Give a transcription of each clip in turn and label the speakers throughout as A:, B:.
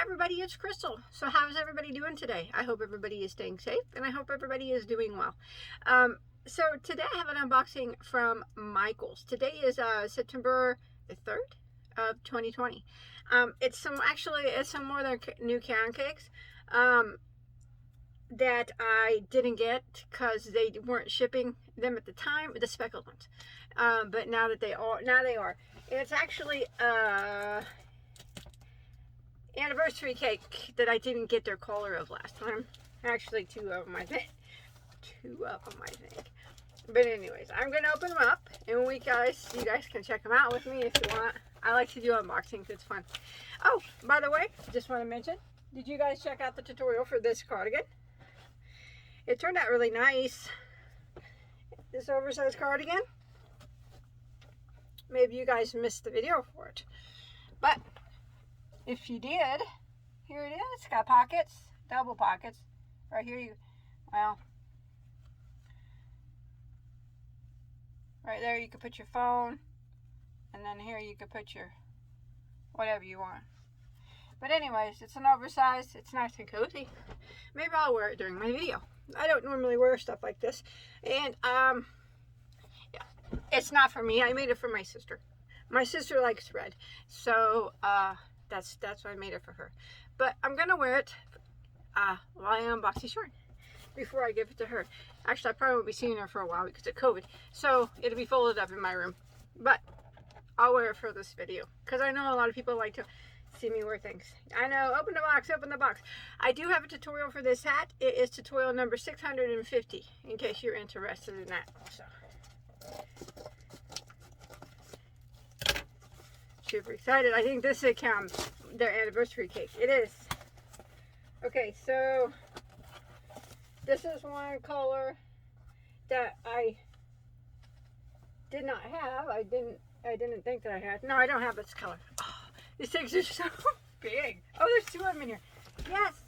A: everybody, it's Crystal. So how's everybody doing today? I hope everybody is staying safe and I hope everybody is doing well. So today I have an unboxing from Michaels. Today is September the 3rd of 2020. It's some more of their new Caron cakes that I didn't get because they weren't shipping them at the time, the speckled ones. But now they are. It's actually anniversary cake that I didn't get their color of last time. Actually, two of them, I think. But anyways, I'm gonna open them up, and you guys can check them out with me if you want. I like to do unboxings; it's fun. Oh, by the way, just want to mention, did you guys check out the tutorial for this cardigan? It turned out really nice. This oversized cardigan. Maybe you guys missed the video for it, but if you did, here it is. It's got pockets, double pockets. Right here, right there you can put your phone, and then here you can put your whatever you want. But anyways, it's an oversized. It's nice and cozy. Maybe I'll wear it during my video. I don't normally wear stuff like this, and yeah, it's not for me. I made it for my sister. My sister likes red, so that's why I made it for her. But I'm gonna wear it while I unbox these short before I give it to her. Actually, I probably won't be seeing her for a while because of COVID, so it'll be folded up in my room. But I'll wear it for this video because I know a lot of people like to see me wear things. I know. Open the box. Open the box. I do have a tutorial for this hat. It is tutorial number 650 in case you're interested in that. So super excited. I think this is their anniversary cake. It is. Okay, so this is one color that I did not have. I didn't think that I had. No, I don't have this color. Oh, these things are so big. Oh, there's two of them in here. Yes.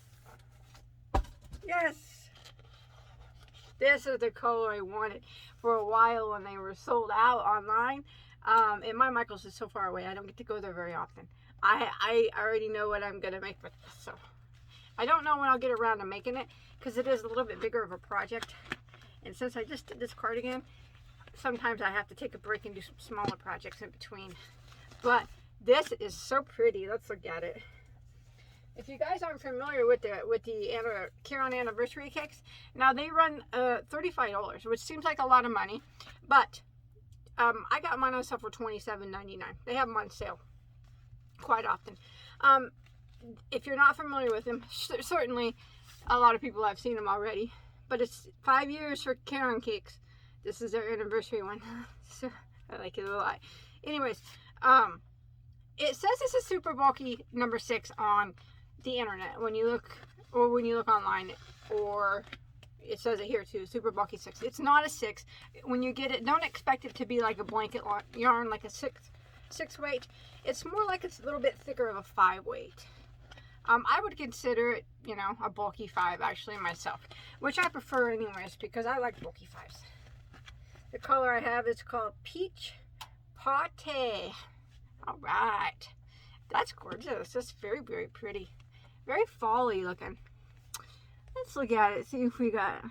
A: Yes. This is the color I wanted for a while when they were sold out online. And my Michaels is so far away. I don't get to go there very often. I already know what I'm going to make with this. So I don't know when I'll get around to making it because it is a little bit bigger of a project. And since I just did this cardigan, sometimes I have to take a break and do some smaller projects in between. But this is so pretty. Let's look at it. If you guys aren't familiar with the Caron anniversary cakes, now they run $35, which seems like a lot of money, but I got mine on sale for $27.99. They have them on sale quite often. If you're not familiar with them, certainly a lot of people have seen them already, but it's 5 years for Caron cakes. This is their anniversary one, so I like it a lot. Anyways, it says it's a super bulky number 6 on the internet when you look online, or it says it here too, super bulky 6. It's not a 6. When you get it, don't expect it to be like a blanket yarn, like a 6 weight. It's more like it's a little bit thicker of a 5 weight. I would consider it, a bulky 5 actually myself, which I prefer anyways because I like bulky 5s. The color I have is called Peach Parfait. All right, that's gorgeous. That's very, very pretty, very fall-y looking. Let's look at it, see if we got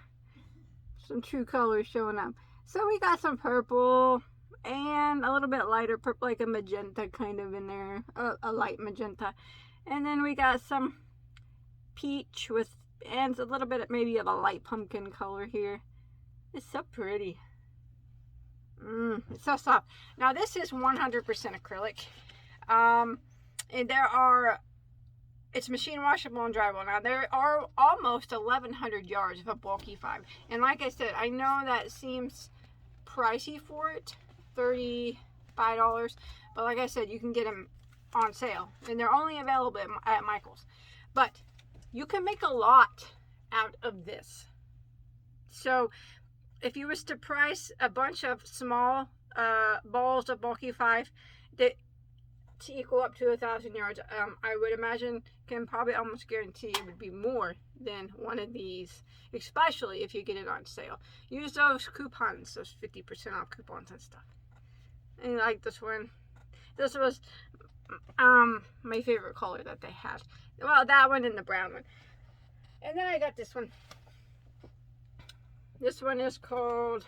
A: some true colors showing up. So we got some purple and a little bit lighter purple, like a magenta kind of in there, a light magenta. And then we got some peach and a little bit maybe of a light pumpkin color here. It's so pretty. It's so soft. Now this is 100% acrylic. And it's machine washable and dryable. Now there are almost 1,100 yards of a bulky 5. And like I said, I know that seems pricey for it, $35. But like I said, you can get them on sale. And they're only available at Michaels. But you can make a lot out of this. So if you was to price a bunch of small balls of bulky 5 that to equal up to 1,000 yards, I would imagine, can probably almost guarantee it would be more than one of these, especially if you get it on sale. Use those coupons, those 50% off coupons and stuff. And like this one, this was my favorite color that they had. Well, that one and the brown one. And then I got this one. This one is called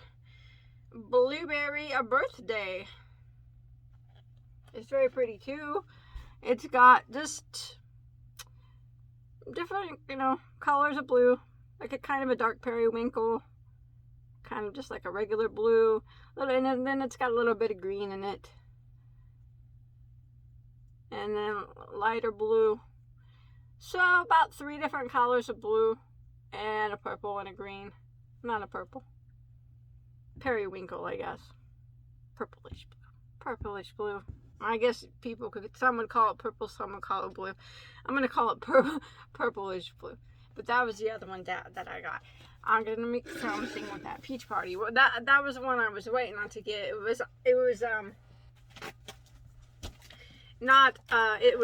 A: Blueberry A Birthday. It's very pretty too. It's got just different, colors of blue. Like a kind of a dark periwinkle. Kind of just like a regular blue. And then it's got a little bit of green in it. And then lighter blue. So about 3 different colors of blue. And a purple and a green. Not a purple. Periwinkle, I guess. Purplish blue. Purplish blue. I guess some would call it purple, some would call it blue. I'm going to call it purplish blue. But that was the other one that I got. I'm going to make something with that peach party. Well, that was the one I was waiting on to get. It was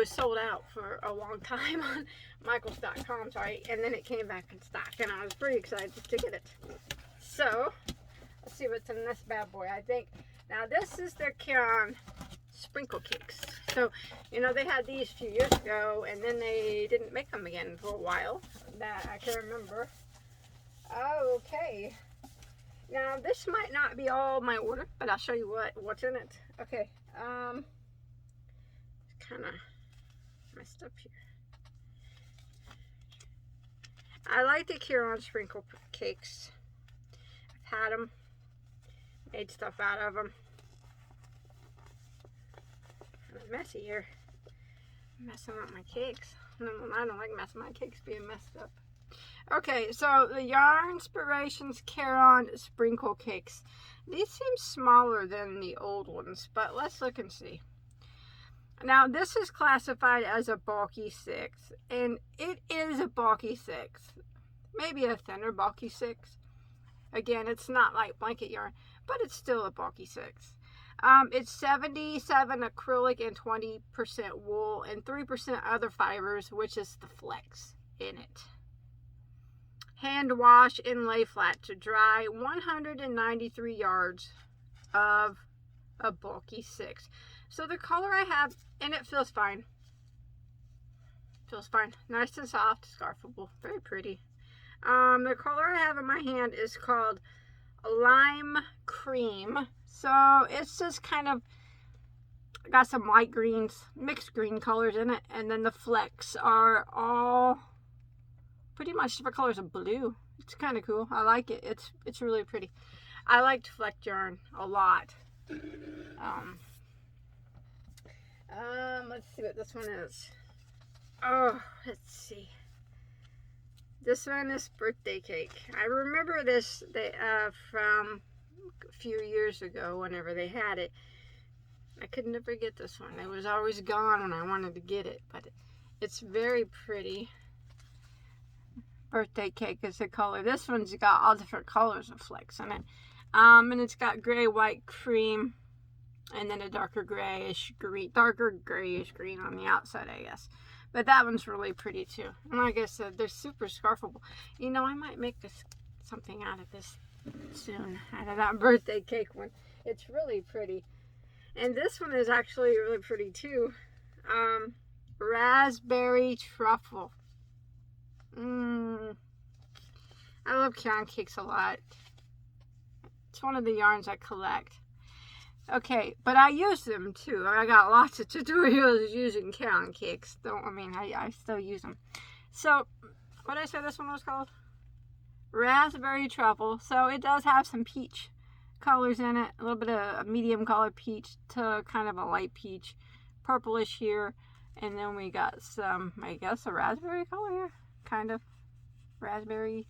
A: sold out for a long time on Michaels.com, sorry, and then it came back in stock, and I was pretty excited to get it. So, let's see what's in this bad boy. I think, now this is their Caron sprinkle cakes. So, they had these a few years ago, and then they didn't make them again for a while, that I can remember. Oh, okay. Now, this might not be all my order, but I'll show you what's in it. Okay, kind of messed up here. I like the Caron sprinkle cakes. I've had them, made stuff out of them. Kind of messy here, messing up my cakes. No, I don't like messing my cakes being messed up. Okay, so the Yarn Inspirations Caron sprinkle cakes. These seem smaller than the old ones, but let's look and see. Now, this is classified as a bulky 6, and it is a bulky 6. Maybe a thinner bulky 6. Again, it's not like blanket yarn, but it's still a bulky 6. It's 77 acrylic and 20% wool and 3% other fibers, which is the flex in it. Hand wash and lay flat to dry. 193 yards of a bulky 6. So the color I have, and it feels fine. Feels fine. Nice and soft, scarfable, very pretty. The color I have in my hand is called Lime Cream. So it's just kind of got some light greens, mixed green colors in it, and then the flecks are all pretty much different colors of blue. It's kind of cool. I like it. It's really pretty. I liked flecked yarn a lot. Let's see what this one is. Oh, let's see. This one is birthday cake. I remember this from a few years ago whenever they had it. I could never get this one. It was always gone when I wanted to get it, but it's very pretty. Birthday cake is the color. This one's got all different colors of flecks in it. And it's got gray, white, cream, and then a darker grayish green on the outside, I guess. But that one's really pretty too. And like I said, they're super scarfable. I might make something out of this soon, out of that birthday cake one. It's really pretty. And this one is actually really pretty too. Raspberry truffle. I love Caron cakes a lot. It's one of the yarns I collect. Okay, but I use them too. I got lots of tutorials using Caron cakes. I still use them. So, what did I say this one was called? Raspberry truffle. So it does have some peach colors in it. A little bit of a medium color peach to kind of a light peach. Purplish here. And then we got some, I guess, a raspberry color here. Kind of raspberry,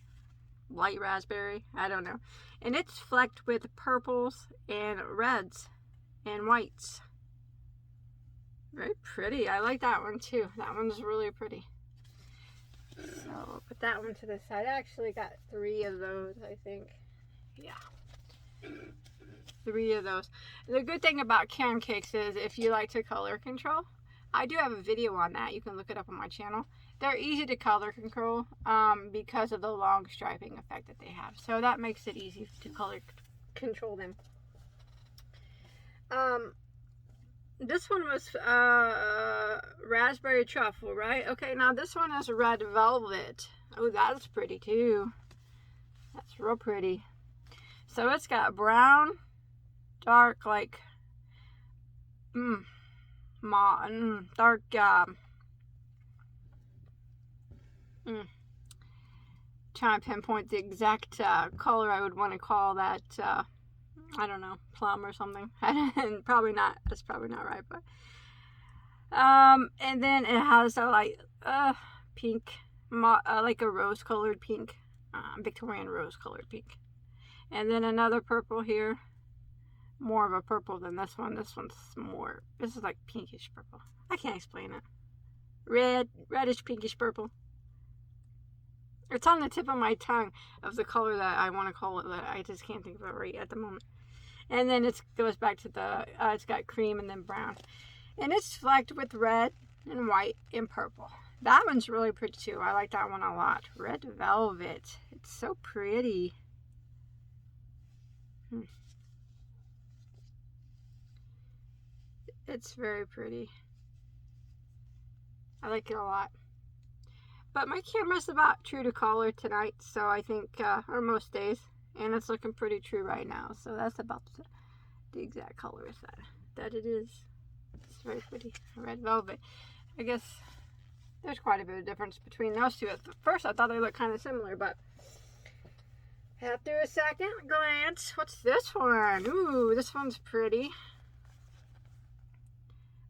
A: light raspberry, I don't know. And it's flecked with purples and reds and whites. Very pretty. I like that one too. That one's really pretty. So I'll put that one to the side. I actually got 3 of those, I think. Yeah. 3 of those. The good thing about Caron cakes is if you like to color control, I do have a video on that. You can look it up on my channel. They're easy to color control because of the long striping effect that they have. So that makes it easy to color control them. this one was raspberry truffle, right? Okay, now this one is red velvet. Oh, that's pretty too. That's real pretty. So it's got brown, dark, like, dark, trying to pinpoint the exact color I would want to call that, I don't know, plum or something. And probably not, that's probably not right, but, and then it has a light, pink, like a rose-colored pink, Victorian rose-colored pink. And then another purple here. More of a purple than this one. This one's more, this is like pinkish purple. I can't explain it. Reddish pinkish purple. It's on the tip of my tongue of the color that I want to call it, that I just can't think of it right at the moment. And then it goes back to the, it's got cream and then brown. And it's flecked with red and white and purple. That one's really pretty too. I like that one a lot. Red velvet. It's so pretty. It's very pretty. I like it a lot. But my camera's about true to color tonight, so I think, or most days. And it's looking pretty true right now. So that's about the exact color that it is. It's very pretty. Red velvet. I guess there's quite a bit of difference between those two. At first I thought they looked kind of similar, but after a second glance, what's this one? Ooh, this one's pretty.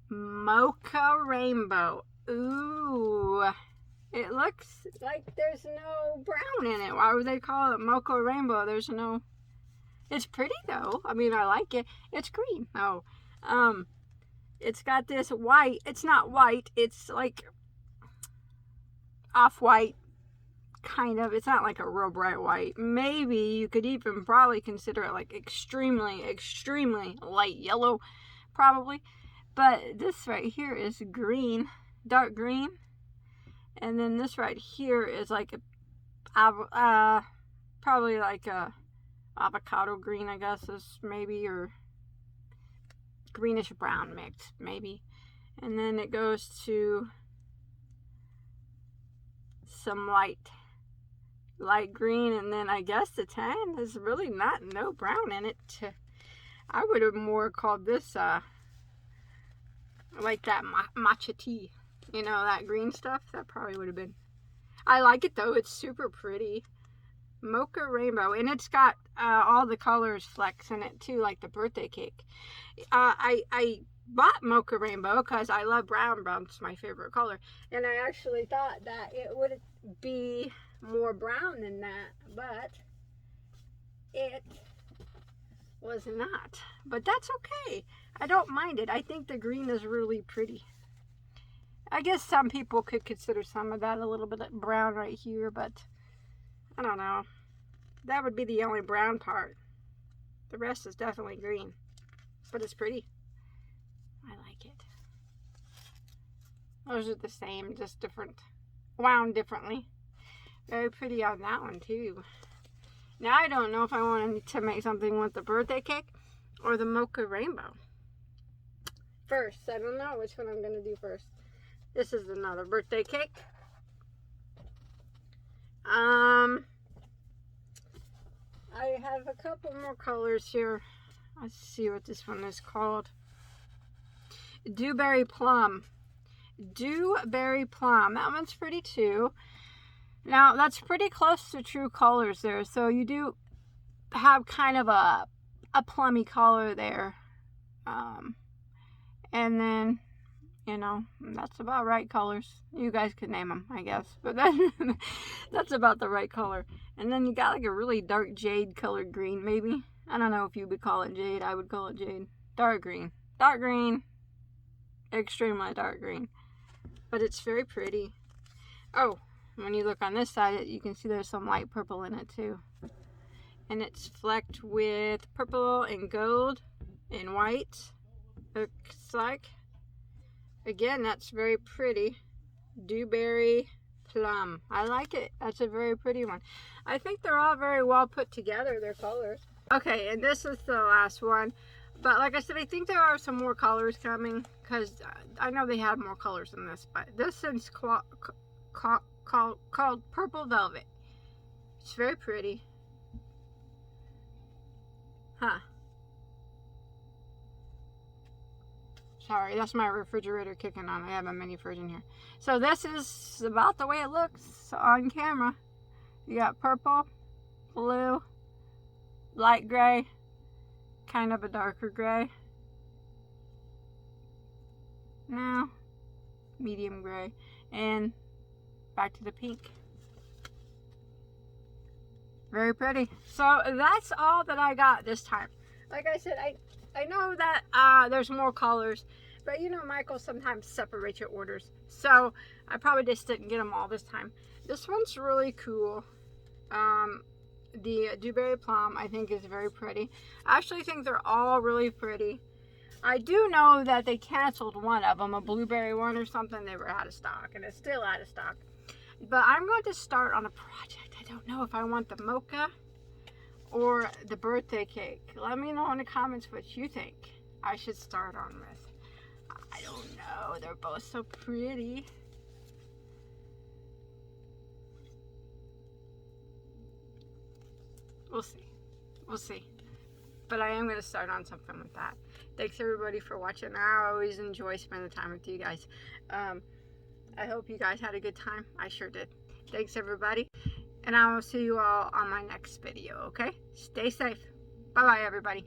A: Mocha rainbow. Ooh, it looks like there's no brown in it. Why would they call it mocha rainbow? There's no, it's pretty though. I mean, I like it. It's green. Oh, it's got this white. It's not white. It's like off-white kind of. It's not like a real bright white. Maybe you could even probably consider it like extremely, extremely light yellow, probably. But this right here is green, dark green. And then this right here is like a, probably like a avocado green, I guess, is maybe, or greenish brown mix, maybe. And then it goes to some light green, and then I guess the tan is really no brown in it. I would have more called this, like that matcha tea, you know, that green stuff. That probably would have been. I like it though. It's super pretty. Mocha rainbow, and it's got all the colors flecks in it too, like the birthday cake. I bought mocha rainbow because I love brown. Brown's my favorite color, and I actually thought that it would be more brown than that, but it was not. But that's okay. I don't mind it. I think the green is really pretty. I guess some people could consider some of that a little bit brown right here, but I don't know. That would be the only brown part. The rest is definitely green, but it's pretty. I like it. Those are the same, just different, wound differently. Very pretty on that one too. Now I don't know if I wanted to make something with the birthday cake or the mocha rainbow. First, I don't know which one I'm going to do first. This is another birthday cake. I have a couple more colors here. Let's see what this one is called. Dewberry Plum. Dewberry Plum. That one's pretty too. Now, that's pretty close to true colors there. So you do have kind of a plummy color there. And then, you know, that's about right colors. You guys could name them, I guess. But then, that's about the right color. And then you got like a really dark jade colored green, maybe. I don't know if you would call it jade. I would call it jade. Dark green. Dark green. Extremely dark green. But it's very pretty. Oh, when you look on this side, you can see there's some light purple in it too. And it's flecked with purple and gold and white. Looks like. Again, that's very pretty. Dewberry Plum. I like it. That's a very pretty one. I think they're all very well put together, their colors. Okay, and this is the last one. But like I said, I think there are some more colors coming, because I know they have more colors than this. But this is called Purple Velvet. It's very pretty. Huh. Sorry, that's my refrigerator kicking on. I have a mini fridge in here. So this is about the way it looks on camera. You got purple, blue, light gray, kind of a darker gray. Now, medium gray, and back to the pink. Very pretty. So that's all that I got this time. Like I said, I know that there's more colors, but you know Michael sometimes separates your orders. So I probably just didn't get them all this time. This one's really cool. The Dewberry Plum I think is very pretty. I actually think they're all really pretty. I do know that they canceled one of them, a blueberry one or something. They were out of stock, and it's still out of stock. But I'm going to start on a project. I don't know if I want the mocha or the birthday cake. Let me know in the comments what you think I should start on with. I don't know. They're both so pretty. We'll see. We'll see. But I am going to start on something with that. Thanks everybody for watching. I always enjoy spending time with you guys. I hope you guys had a good time. I sure did. Thanks everybody. And I will see you all on my next video, okay? Stay safe. Bye-bye everybody.